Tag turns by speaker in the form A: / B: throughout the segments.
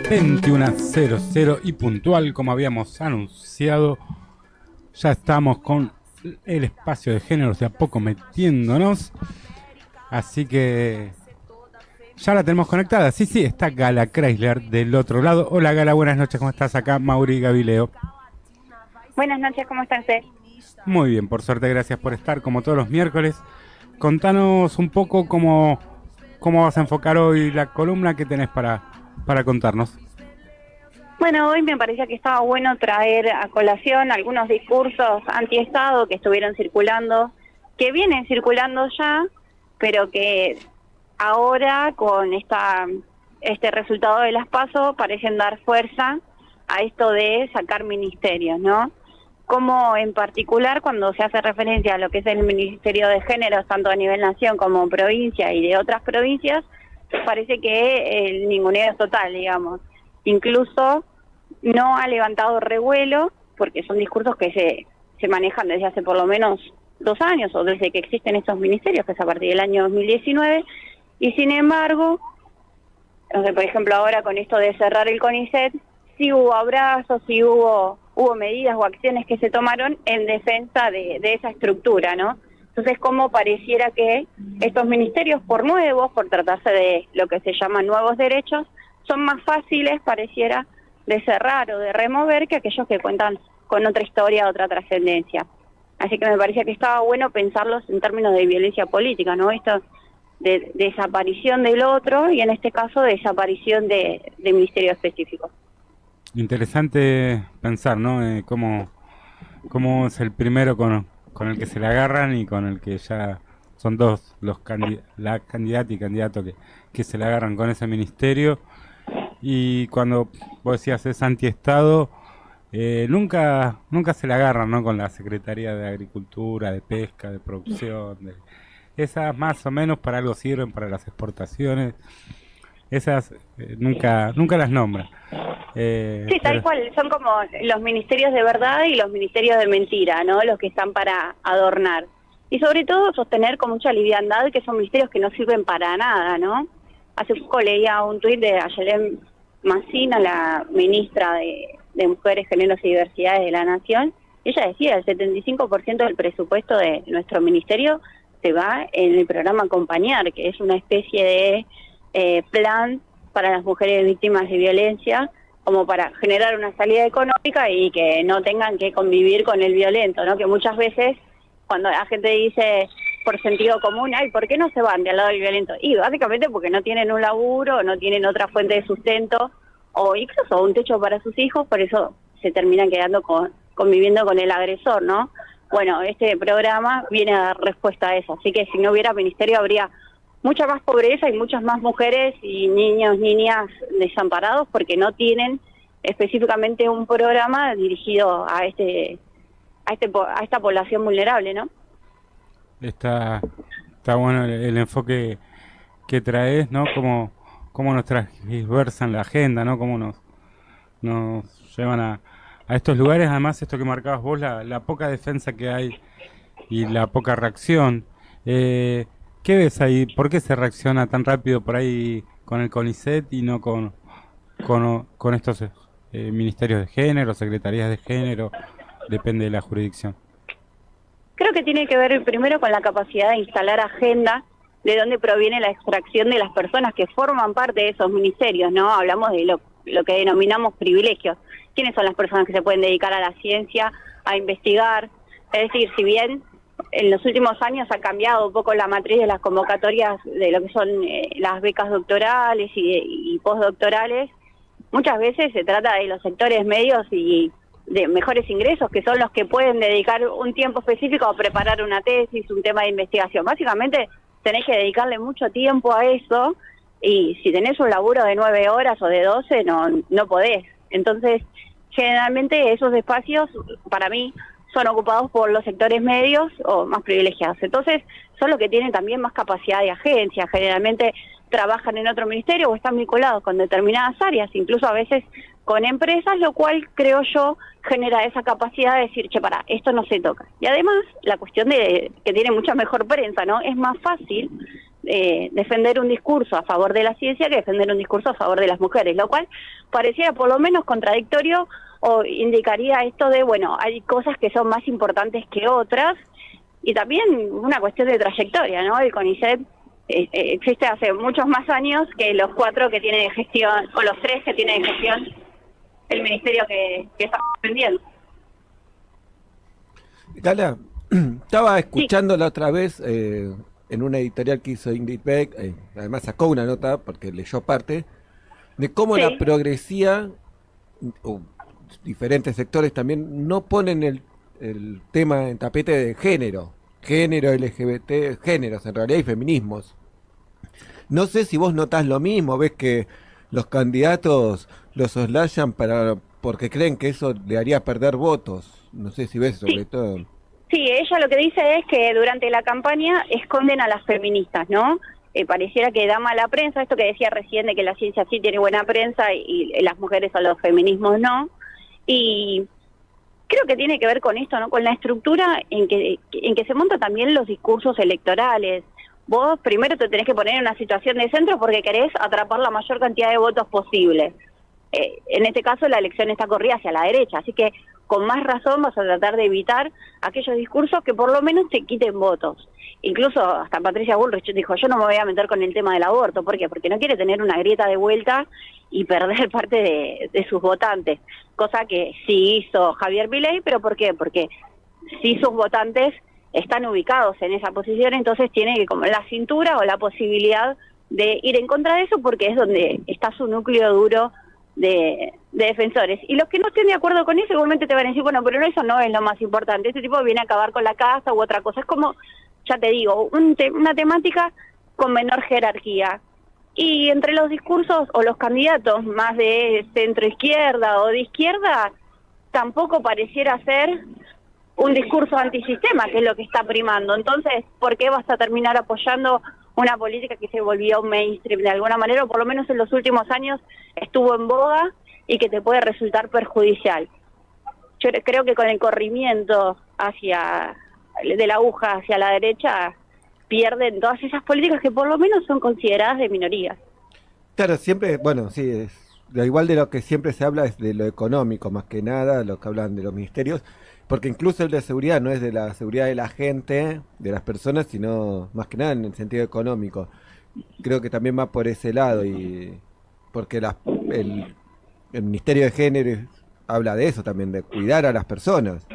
A: 21:00 y puntual, como habíamos anunciado, ya estamos con el espacio de géneros de a poco metiéndonos, así que ya la tenemos conectada. Sí, está Gala Chrysler del otro lado. Hola Gala, buenas noches, ¿cómo estás? Acá Mauri Gavileo.
B: Buenas noches, ¿cómo está usted?
A: Muy bien, por suerte, gracias por estar como todos los miércoles. Contanos un poco cómo vas a enfocar hoy la columna que tenés para contarnos.
B: Bueno, hoy me parecía que estaba bueno traer a colación algunos discursos anti-Estado que estuvieron circulando, que vienen circulando ya, pero que ahora con este resultado de las PASO parecen dar fuerza a esto de sacar ministerios, ¿no? Como en particular cuando se hace referencia a lo que es el Ministerio de Géneros, tanto a nivel nación como provincia y de otras provincias, parece que el ninguneo es total, digamos. Incluso no ha levantado revuelo, porque son discursos que se manejan desde hace por lo menos 2 años, o desde que existen estos ministerios, que es a partir del año 2019, y sin embargo, por ejemplo ahora con esto de cerrar el CONICET, sí hubo abrazos, sí hubo medidas o acciones que se tomaron en defensa de esa estructura, ¿no? Entonces, como pareciera que estos ministerios, por nuevos, por tratarse de lo que se llaman nuevos derechos, son más fáciles, pareciera, de cerrar o de remover que aquellos que cuentan con otra historia, otra trascendencia. Así que me parecía que estaba bueno pensarlos en términos de violencia política, ¿no? Esto de desaparición del otro y en este caso desaparición de ministerio específico.
A: Interesante pensar, ¿no? Cómo es el primero con el que se le agarran y con el que ya son dos la candidata y candidato que se le agarran con ese ministerio. Y cuando vos decías es antiestado, nunca se le agarran, ¿no? Con la Secretaría de Agricultura, de Pesca, de Producción. Esas más o menos para algo sirven, para las exportaciones. Esas nunca las nombra.
B: Sí, tal cual, son como los ministerios de verdad y los ministerios de mentira, ¿no? Los que están para adornar. Y sobre todo sostener con mucha liviandad que son ministerios que no sirven para nada, ¿no? Hace poco leía un tuit de Ayelén Massina, la ministra de Mujeres, Géneros y Diversidades de la Nación. Ella decía, el 75% del presupuesto de nuestro ministerio se va en el programa Acompañar, que es una especie de plan para las mujeres víctimas de violencia, como para generar una salida económica y que no tengan que convivir con el violento, ¿no? Que muchas veces cuando la gente dice por sentido común, ay, ¿por qué no se van del lado del violento? Y básicamente porque no tienen un laburo, no tienen otra fuente de sustento, o incluso un techo para sus hijos, por eso se terminan quedando conviviendo con el agresor, ¿no? Bueno, este programa viene a dar respuesta a eso, así que si no hubiera ministerio habría mucha más pobreza y muchas más mujeres y niños, niñas desamparados porque no tienen específicamente un programa dirigido a esta población vulnerable, ¿no?
A: Está bueno el enfoque que traes, ¿no? Cómo nos transversan la agenda, ¿no? Cómo nos llevan a estos lugares. Además, esto que marcabas vos, la poca defensa que hay y la poca reacción. ¿Qué ves ahí? ¿Por qué se reacciona tan rápido por ahí con el CONICET y no con estos ministerios de género, secretarías de género? Depende de la jurisdicción.
B: Creo que tiene que ver primero con la capacidad de instalar agenda, de dónde proviene la extracción de las personas que forman parte de esos ministerios, ¿no? Hablamos de lo que denominamos privilegios. ¿Quiénes son las personas que se pueden dedicar a la ciencia, a investigar? Es decir, si bien en los últimos años ha cambiado un poco la matriz de las convocatorias de lo que son las becas doctorales y postdoctorales, muchas veces se trata de los sectores medios y de mejores ingresos, que son los que pueden dedicar un tiempo específico a preparar una tesis, un tema de investigación. Básicamente tenés que dedicarle mucho tiempo a eso y si tenés un laburo de 9 horas o de 12 no podés. Entonces, generalmente esos espacios, para mí, son ocupados por los sectores medios o más privilegiados. Entonces, son los que tienen también más capacidad de agencia. Generalmente trabajan en otro ministerio o están vinculados con determinadas áreas, incluso a veces con empresas, lo cual, creo yo, genera esa capacidad de decir, che, pará, esto no se toca. Y además, la cuestión de que tiene mucha mejor prensa, ¿no? Es más fácil defender un discurso a favor de la ciencia que defender un discurso a favor de las mujeres, lo cual pareciera por lo menos contradictorio o indicaría esto de, bueno, hay cosas que son más importantes que otras y también una cuestión de trayectoria, ¿no? El CONICET existe hace muchos más años que los 4 que tiene de gestión, o los 3 que tiene de gestión el ministerio que estamos defendiendo.
C: Gala, estaba escuchando la otra vez en una editorial que hizo Ingrid Beck, además sacó una nota, porque leyó parte, de cómo la progresía, o diferentes sectores también, no ponen el tema en tapete de género LGBT, géneros en realidad y feminismos. No sé si vos notás lo mismo, ves que los candidatos los soslayan porque creen que eso le haría perder votos. No sé si ves sobre todo.
B: Sí, ella lo que dice es que durante la campaña esconden a las feministas, ¿no? Pareciera que da mala prensa, esto que decía recién de que la ciencia sí tiene buena prensa y las mujeres o los feminismos no. Y creo que tiene que ver con esto, ¿no? Con la estructura en que se montan también los discursos electorales. Vos primero te tenés que poner en una situación de centro porque querés atrapar la mayor cantidad de votos posible. En este caso la elección está corrida hacia la derecha, así que con más razón vas a tratar de evitar aquellos discursos que por lo menos te quiten votos. Incluso hasta Patricia Bullrich dijo, yo no me voy a meter con el tema del aborto. ¿Por qué? Porque no quiere tener una grieta de vuelta y perder parte de sus votantes. Cosa que sí hizo Javier Milei, pero ¿por qué? Porque sí sus votantes están ubicados en esa posición, entonces tiene que como la cintura o la posibilidad de ir en contra de eso porque es donde está su núcleo duro de defensores. Y los que no estén de acuerdo con eso igualmente te van a decir, bueno, pero eso no es lo más importante, este tipo viene a acabar con la casa u otra cosa. Es como, ya te digo, una temática con menor jerarquía. Y entre los discursos o los candidatos más de centro izquierda o de izquierda, tampoco pareciera ser un discurso antisistema, que es lo que está primando. Entonces, ¿por qué vas a terminar apoyando una política que se volvió mainstream de alguna manera, o por lo menos en los últimos años estuvo en boga y que te puede resultar perjudicial? Yo creo que con el corrimiento de la aguja hacia la derecha pierden todas esas políticas que por lo menos son consideradas de minoría.
C: Claro, siempre, bueno, sí, igual de lo que siempre se habla es de lo económico, más que nada, lo que hablan de los ministerios, porque incluso el de seguridad no es de la seguridad de la gente, de las personas, sino más que nada en el sentido económico. Creo que también va por ese lado, y porque el Ministerio de Género habla de eso también, de cuidar a las personas,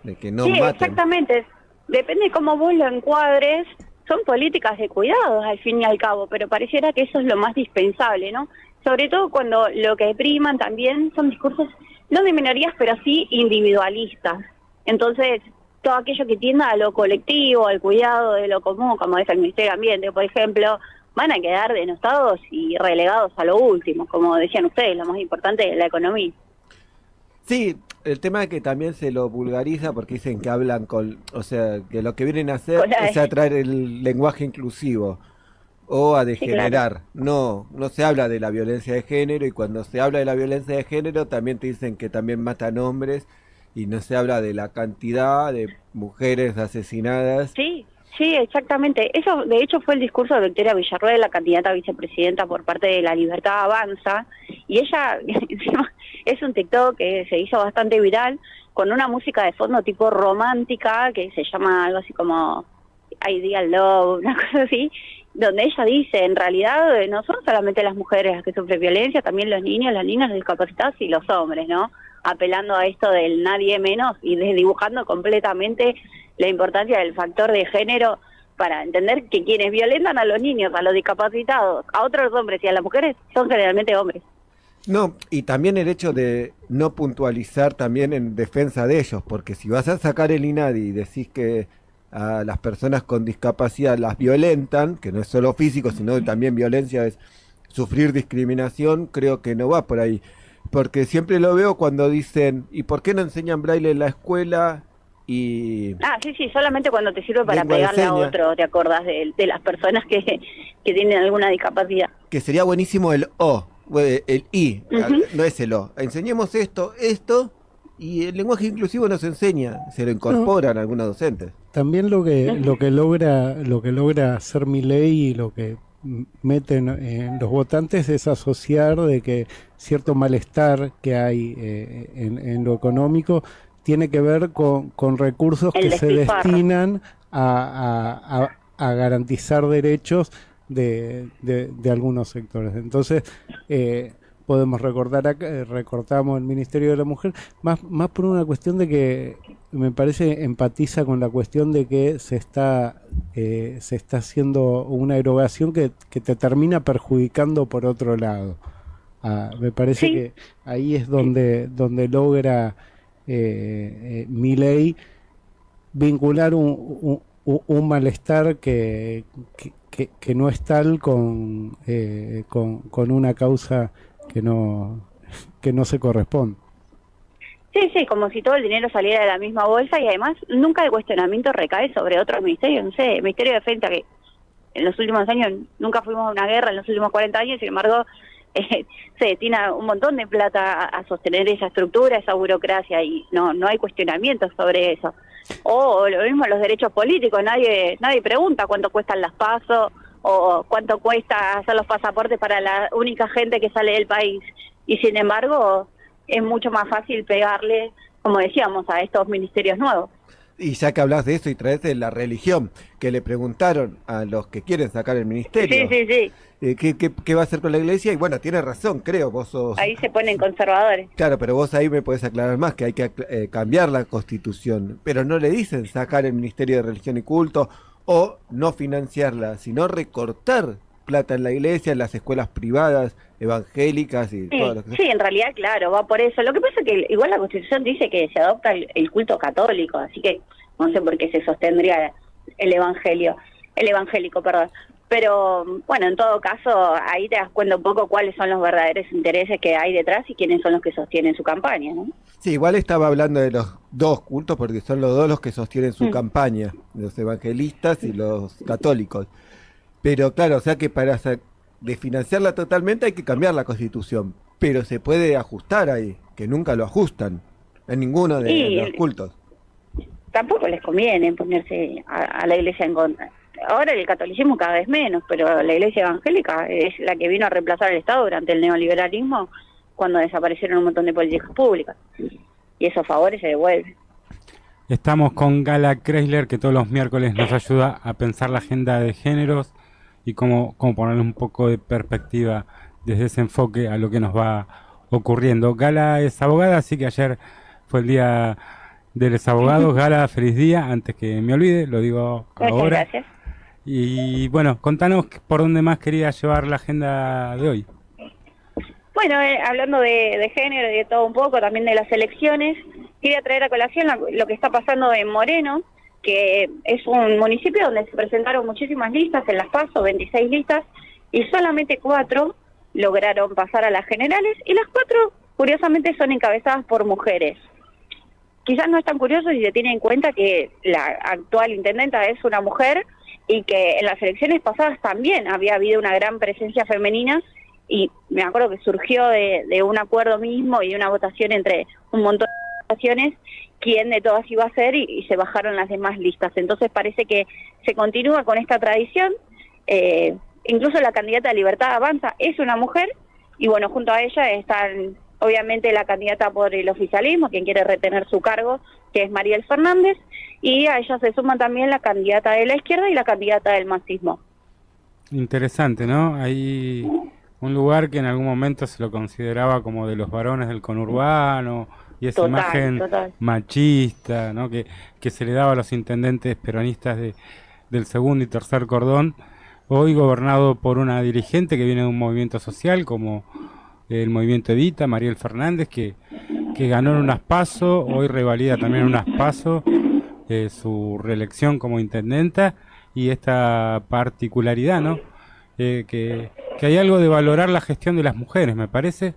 C: de que no maten.
B: Exactamente. Depende de cómo vos lo encuadres, son políticas de cuidados al fin y al cabo, pero pareciera que eso es lo más dispensable, ¿no? Sobre todo cuando lo que priman también son discursos, no de minorías, pero sí individualistas. Entonces, todo aquello que tienda a lo colectivo, al cuidado de lo común, como es el Ministerio de Ambiente, por ejemplo, van a quedar denostados y relegados a lo último, como decían ustedes, lo más importante es la economía.
C: Sí, el tema es que también se lo vulgariza porque dicen que hablan o sea, que lo que vienen a hacer es a traer el lenguaje inclusivo o a degenerar. Sí, claro. No se habla de la violencia de género, y cuando se habla de la violencia de género también te dicen que también matan hombres y no se habla de la cantidad de mujeres asesinadas.
B: Sí, exactamente. Eso de hecho fue el discurso de Victoria Villarruel, la candidata a vicepresidenta por parte de La Libertad Avanza, y ella es un TikTok que se hizo bastante viral con una música de fondo tipo romántica que se llama algo así como Ideal Love, una cosa así, donde ella dice, en realidad no son solamente las mujeres las que sufren violencia, también los niños, las niñas, los discapacitados y los hombres, ¿no? Apelando a esto del nadie menos y desdibujando completamente la importancia del factor de género para entender que quienes violentan a los niños, a los discapacitados, a otros hombres y a las mujeres son generalmente hombres.
C: No, y también el hecho de no puntualizar también en defensa de ellos, porque si vas a sacar el INADI y decís que a las personas con discapacidad las violentan, que no es solo físico, sino también violencia es sufrir discriminación, creo que no va por ahí. Porque siempre lo veo cuando dicen, ¿y por qué no enseñan braille en la escuela? Y
B: sí, solamente cuando te sirve para pegarle a otro, te acordás de las personas que tienen alguna discapacidad.
C: Que sería buenísimo el O, el I, no es el O. Enseñemos esto, Y el lenguaje inclusivo no se enseña, se lo incorporan algunos docentes.
D: También lo que logra hacer Milei y lo que meten en los votantes es asociar de que cierto malestar que hay en lo económico tiene que ver con recursos que se destinan a garantizar derechos de algunos sectores. Entonces, podemos recortamos el Ministerio de la Mujer, más por una cuestión de que me parece empatiza con la cuestión de que se está haciendo una erogación que te termina perjudicando por otro lado. Me parece que ahí es donde logra Milei vincular un malestar que no es tal con una causa que no se corresponde.
B: Sí, como si todo el dinero saliera de la misma bolsa, y además nunca el cuestionamiento recae sobre otros ministerios. No sé, el Ministerio de Defensa, que en los últimos años nunca fuimos a una guerra, en los últimos 40 años, sin embargo, se destina un montón de plata a sostener esa estructura, esa burocracia, y no hay cuestionamientos sobre eso. O lo mismo los derechos políticos, nadie pregunta cuánto cuestan las PASO o cuánto cuesta hacer los pasaportes para la única gente que sale del país, y sin embargo es mucho más fácil pegarle, como decíamos, a estos ministerios nuevos.
C: Y ya que hablas de eso y traes de la religión, que le preguntaron a los que quieren sacar el ministerio,
B: sí.
C: ¿Qué va a hacer con la iglesia? Y bueno, tiene razón, creo, vos sos...
B: Ahí se ponen conservadores.
C: Claro, pero vos ahí me podés aclarar más, que hay que cambiar la Constitución, pero no le dicen sacar el Ministerio de Religión y Culto o no financiarla, sino recortar plata en la iglesia, en las escuelas privadas, evangélicas y todo lo que...
B: Sí, en realidad, claro, va por eso. Lo que pasa es que igual la Constitución dice que se adopta el culto católico, así que no sé por qué se sostendría el evangélico, perdón. Pero bueno, en todo caso, ahí te das cuenta un poco cuáles son los verdaderos intereses que hay detrás y quiénes son los que sostienen su campaña, ¿no?
C: Sí, igual estaba hablando de los dos cultos, porque son los dos los que sostienen su campaña, los evangelistas y los católicos. Pero claro, o sea que para desfinanciarla totalmente hay que cambiar la Constitución, pero se puede ajustar ahí, que nunca lo ajustan en ninguno de los cultos.
B: Tampoco les conviene ponerse a la iglesia en contra. Ahora el catolicismo cada vez menos, pero la iglesia evangélica es la que vino a reemplazar al Estado durante el neoliberalismo, cuando desaparecieron un montón de políticas públicas, y esos favores se devuelven.
A: Estamos con Gala Kreisler, que todos los miércoles nos ayuda a pensar la agenda de géneros y cómo ponerle un poco de perspectiva desde ese enfoque a lo que nos va ocurriendo. Gala es abogada, así que ayer fue el día de los abogados. Gala, feliz día, antes que me olvide, lo digo ahora.
B: Muchas gracias.
A: Y bueno, contanos por dónde más quería llevar la agenda de hoy.
B: Bueno, hablando de género y de todo un poco, también de las elecciones, quería traer a colación lo que está pasando en Moreno, que es un municipio donde se presentaron muchísimas listas en las PASO, 26 listas, y solamente 4 lograron pasar a las generales, y las 4, curiosamente, son encabezadas por mujeres. Quizás no es tan curioso si se tiene en cuenta que la actual intendenta es una mujer, y que en las elecciones pasadas también había habido una gran presencia femenina, y me acuerdo que surgió de un acuerdo mismo y una votación entre un montón de votaciones quién de todas iba a ser, y se bajaron las demás listas. Entonces parece que se continúa con esta tradición. Incluso la candidata de Libertad Avanza es una mujer, y bueno, junto a ella están obviamente la candidata por el oficialismo, quien quiere retener su cargo, que es Mariel Fernández, y a ella se suman también la candidata de la izquierda y la candidata del masismo.
A: Interesante, ¿no? Hay un lugar que en algún momento se lo consideraba como de los varones del conurbano, y esa imagen machista, ¿no? que se le daba a los intendentes peronistas del segundo y tercer cordón, hoy gobernado por una dirigente que viene de un movimiento social como el movimiento Evita, Mariel Fernández, que ganó en unas PASO, hoy revalida también en unas PASO su reelección como intendenta, y esta particularidad, ¿no? Que hay algo de valorar la gestión de las mujeres. Me parece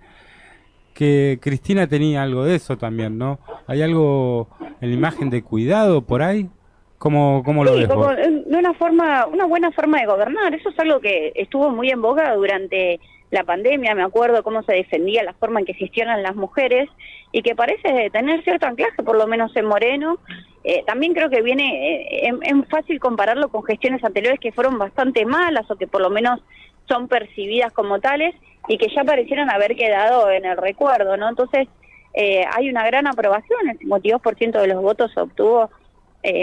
A: que Cristina tenía algo de eso también, ¿no? Hay algo en la imagen de cuidado por ahí. ¿Cómo lo
B: Sí,
A: ves
B: como
A: vos?
B: de una buena forma de gobernar. Eso es algo que estuvo muy en boga durante la pandemia. Me acuerdo cómo se defendía la forma en que gestionan las mujeres y que parece tener cierto anclaje, por lo menos en Moreno. También creo que viene, es fácil compararlo con gestiones anteriores que fueron bastante malas o que por lo menos son percibidas como tales y que ya parecieron haber quedado en el recuerdo, ¿no? Entonces, hay una gran aprobación, el 52% de los votos obtuvo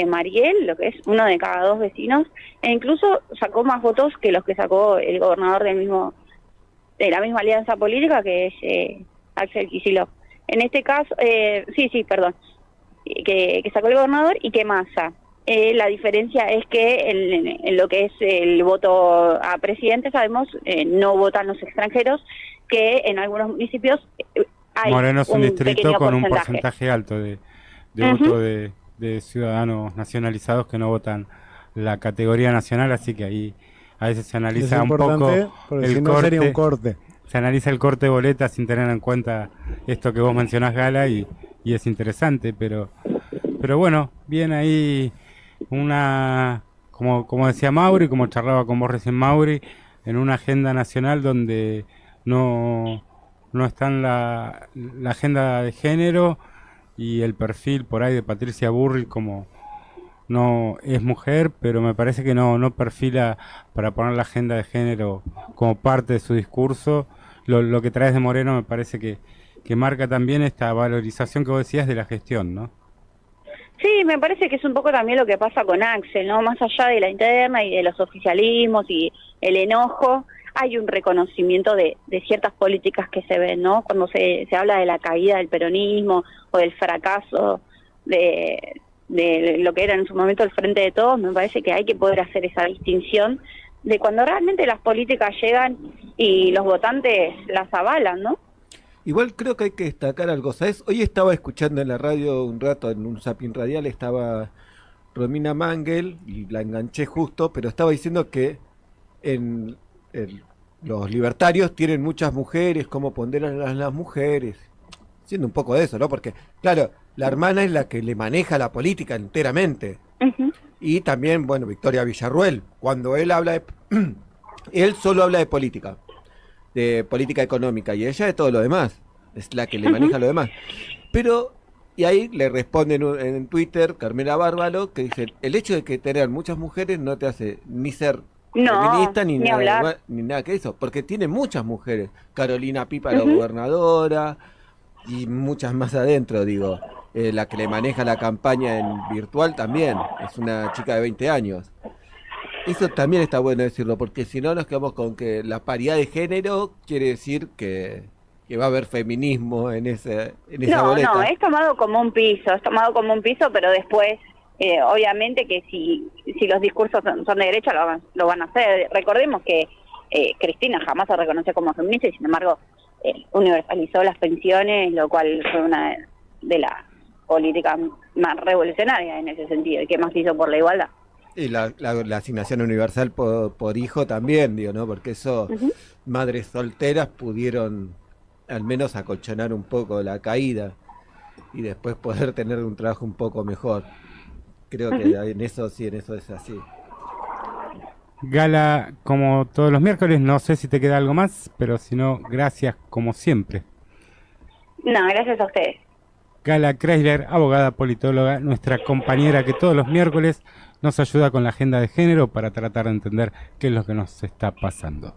B: Mariel, lo que es uno de cada dos vecinos, e incluso sacó más votos que los que sacó el gobernador de la misma alianza política, que es Axel Kicillof. En este caso, perdón, que sacó el gobernador y que Massa. La diferencia es que en lo que es el voto a presidente, sabemos, no votan los extranjeros, que en algunos municipios hay
A: Moreno es un distrito
B: pequeño
A: con un
B: porcentaje.
A: porcentaje alto de voto de ciudadanos nacionalizados que no votan la categoría nacional, así que ahí a veces se
D: Es
A: analiza un
D: importante,
A: poco
D: porque
A: el
D: si no sería un corte.
A: se analiza el corte de boleta sin tener en cuenta esto que vos mencionás, Gala, y es interesante, pero bueno, bien ahí como decía Mauri, como charlaba con vos recién Mauri, en una agenda nacional donde no está en la agenda de género y el perfil por ahí de Patricia Burrich como no es mujer, pero me parece que no perfila para poner la agenda de género como parte de su discurso. Lo que traes de Moreno me parece que marca también esta valorización que vos decías de la gestión, ¿no?
B: Sí, me parece que es un poco también lo que pasa con Axel, ¿no? Más allá de la interna y de los oficialismos y el enojo, hay un reconocimiento de ciertas políticas que se ven, ¿no? Cuando se habla de la caída del peronismo o del fracaso de lo que era en su momento el Frente de Todos, me parece que hay que poder hacer esa distinción de cuando realmente las políticas llegan y los votantes las avalan, ¿no?
C: Igual creo que hay que destacar algo, ¿sabes? Hoy estaba escuchando en la radio un rato, en un zapping radial, estaba Romina Mangel, y la enganché justo, pero estaba diciendo que los libertarios tienen muchas mujeres, cómo ponderan a las mujeres, siendo un poco de eso, ¿no? Porque, claro, la hermana es la que le maneja la política enteramente. Y también, bueno, Victoria Villarruel, cuando él habla él solo habla de política económica, y ella de todo lo demás, es la que le maneja lo demás. Pero, y ahí le responden en Twitter, Carmela Bárbaro, que dice, el hecho de que tener muchas mujeres no te hace ni ser feminista, ni nada que eso, porque tiene muchas mujeres, Carolina Pipa, la gobernadora, y muchas más adentro, digo, la que le maneja la campaña en virtual también, es una chica de 20 años. Eso también está bueno decirlo, porque si no nos quedamos con que la paridad de género quiere decir que va a haber feminismo en esa boleta.
B: No, es tomado como un piso, pero después, obviamente que si los discursos son de derecha, lo van a hacer. Recordemos que Cristina jamás se reconoció como feminista y sin embargo universalizó las pensiones, lo cual fue una de las políticas más revolucionarias en ese sentido, y que más hizo por la igualdad.
C: Y la asignación universal por hijo también, digo, ¿no? Porque eso, madres solteras pudieron al menos acolchonar un poco la caída y después poder tener un trabajo un poco mejor. Creo que en eso es así.
A: Gala, como todos los miércoles, no sé si te queda algo más, pero si no, gracias como siempre.
B: No, gracias a ustedes.
A: Gala Kreisler, abogada politóloga, nuestra compañera que todos los miércoles nos ayuda con la agenda de género para tratar de entender qué es lo que nos está pasando.